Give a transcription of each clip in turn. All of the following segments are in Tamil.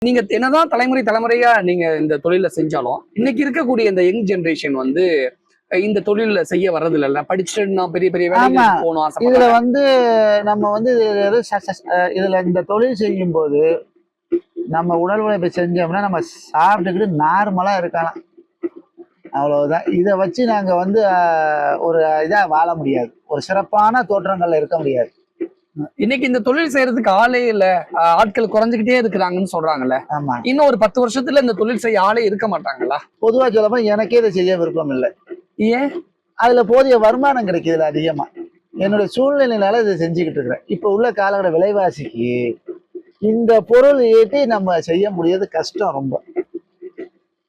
நீங்க என்னதான் தலைமுறையா நீங்க இந்த தொழில செஞ்சாலும் இன்னைக்கு இருக்கக்கூடிய இந்த யங் ஜெனரேஷன் வந்து இந்த தொழில செய்ய வர்றது இல்ல. படிச்சுட்டு நான் பெரிய பெரிய வேலைக்கு போகணும் இதுல ஆசைப்படுறேன். வந்து நம்ம வந்து இதுல இந்த தொழில் செய்யும் போது நம்ம உடல் உழைப்பை செஞ்சோம்னா நம்ம சாப்பிட்டுக்கிட்டு நார்மலா இருக்கலாம், அவ்வளவுதான். இதை வச்சு நாங்க வந்து ஒரு இதா வாழ முடியாது, ஒரு சிறப்பான தோற்றங்கள்ல இருக்க முடியாது. இன்னைக்கு இந்த தொழில் செய்யறதுக்கு ஆளே இல்ல, ஆட்கள் குறைஞ்சுக்கிட்டே இருக்கிறாங்கன்னு சொல்றாங்கல்ல. ஆமா, இன்னும் ஒரு 10 வருஷத்துல இந்த தொழில் செய்ய ஆளே இருக்க மாட்டாங்களா? பொதுவா சொல்லப்போ எனக்கே இதை செய்ய விருப்பம் இல்லை. ஏன்? அதுல போதிய வருமானம் கிடைக்குதுல அதிகமா, என்னுடைய சூழ்நிலையினால இதை செஞ்சுக்கிட்டு இருக்கிறேன். இப்ப உள்ள காலகட்ட விலைவாசிக்கு இந்த பொருள் ஈட்டி நம்ம செய்ய முடியாது, கஷ்டம் ரொம்ப.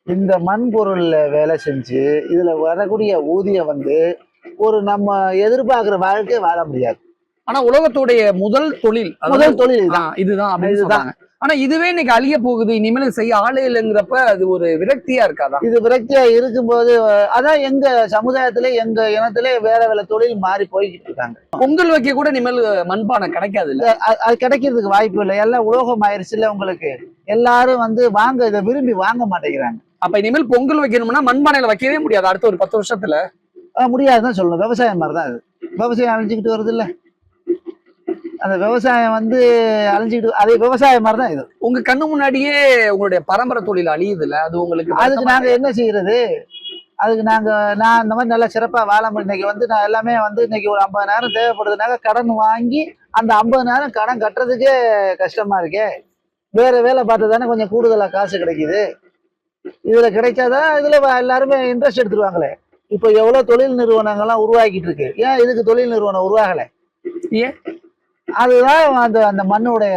இந்த மண் பொருள்ல வேலை செஞ்சு இதுல வரக்கூடிய ஊதியம் வந்து ஒரு நம்ம எதிர்பார்க்கிற வாழ்க்கை வாழ முடியாது. ஆனா உலகத்துடைய முதல் தொழில் இதுதான் அப்படின்னு சொல்றாங்க. ஆனா இதுவே இன்னைக்கு அழிய போகுது, இனிமேல் செய்ய ஆளே இல்லைங்கிறப்ப அது ஒரு விரக்தியா இருக்காதா? இது விரக்தியா இருக்கும்போது அதான் எங்க சமுதாயத்துல எங்க இனத்துல வேற வேற தொழில் மாறி போய்கிட்டு இருக்காங்க. பொங்கல் வைக்க கூட இனிமேல் மண்பானை கிடைக்காது இல்ல, அது கிடைக்கிறதுக்கு வாய்ப்பு இல்லை. எல்லாம் உலோகம் ஆயிடுச்சு இல்ல உங்களுக்கு, எல்லாரும் வந்து வாங்க இதை விரும்பி வாங்க மாட்டேங்கிறாங்க. அப்ப இனிமேல் பொங்கல் வைக்கணும்னா மண்பானையில வைக்கவே முடியாது அடுத்த ஒரு 10 வருஷத்துல. முடியாதுதான் சொல்லணும். விவசாயம் மாதிரிதான் அது, விவசாயம் அழிஞ்சுக்கிட்டு வருது இல்ல, அந்த விவசாயம் வந்து அழிஞ்சுக்கிட்டு, அதே விவசாயம் மாதிரி தான் இது. உங்க கண்ணு முன்னாடியே உங்களுடைய பரம்பரை தொழில் அழியுது இல்ல, அது உங்களுக்கு அதுக்கு நாங்க என்ன செய்யறது? அதுக்கு நான் இந்த மாதிரி நல்லா சிறப்பா வாழ முடியும். இன்னைக்கு வந்து நான் எல்லாமே வந்து இன்னைக்கு ஒரு 50,000 தேவைப்படுதுனாக்க கடன் வாங்கி அந்த 50,000 கடன் கட்டுறதுக்கே கஷ்டமா இருக்கே. வேற வேலை பார்த்து தானே கொஞ்சம் கூடுதலா காசு கிடைக்குது. இதுல கிடைக்காதான் இதுல எல்லாருமே இன்ட்ரெஸ்ட் எடுத்துருவாங்களே. இப்போ எவ்வளவு தொழில் நிறுவனங்கள்லாம் உருவாக்கிட்டு இருக்கு, ஏன் இதுக்கு தொழில் நிறுவனம் உருவாகலை? ஏன்? அதுதான் அந்த மண்ணுடைய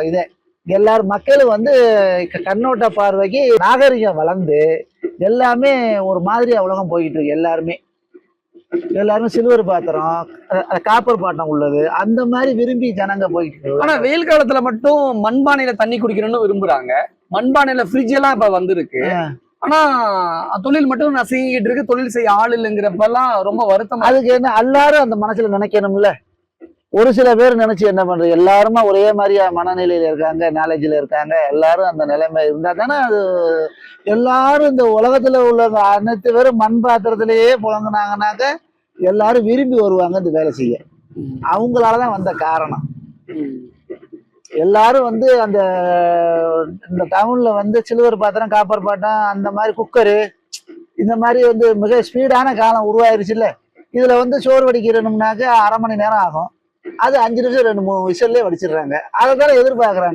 இதே. எல்லாரும் மக்களும் வந்து கண்ணோட்ட பார்வைக்கு நாகரிகம் வளர்ந்து எல்லாமே ஒரு மாதிரியா உலகம் போய்கிட்டு இருக்கு. எல்லாருமே சில்வர் பாத்திரம், காப்பர் பாட்டம் உள்ளது, அந்த மாதிரி விரும்பி ஜனங்க போயிட்டு இருக்கு. ஆனா வெயில் காலத்துல மட்டும் மண்பானையில தண்ணி குடிக்கணும்னு விரும்புறாங்க. மண்பானையில ஃப்ரிட்ஜ் எல்லாம் இப்ப வந்திருக்கு. ஆனா தொழில் மட்டும் நசுங்கிட்டு இருக்கு, தொழில் செய்ய ஆள் இல்லைங்கிறப்பெல்லாம் ரொம்ப வருத்தம். அதுக்கு என்ன, எல்லாரும் அந்த மனசுல நினைக்கணும்ல. ஒரு சில பேர் நினைச்சு என்ன பண்றது, எல்லாருமே ஒரே மாதிரியா மனநிலையில இருக்காங்க, நாலேஜ்ல இருக்காங்க. எல்லாரும் அந்த நிலைமை இருந்தா தானே அது. எல்லாரும் இந்த உலகத்துல உள்ள அனைத்து பேரும் மண் பாத்திரத்திலேயே புழங்கினாங்கனாக்க எல்லாரும் விரும்பி வருவாங்க இந்த வேலை செய்ய. அவங்களாலதான் வந்த காரணம். எல்லாரும் வந்து இந்த டவுன்ல வந்து சில்வர் பாத்திரம், காப்பர் பாத்திரம், அந்த மாதிரி குக்கரு, இந்த மாதிரி வந்து மிக ஸ்பீடான காலம் உருவாயிருச்சு இல்ல. இதுல வந்து சோறு வடிக்கிறோம்னாக்க 1/2 மணி நேரம் ஆகும், அது 5 நிமிஷம் 2-3 விசில்லே வடிச்சிடுறாங்க. அதை தானே எதிர்பார்க்கறாங்க.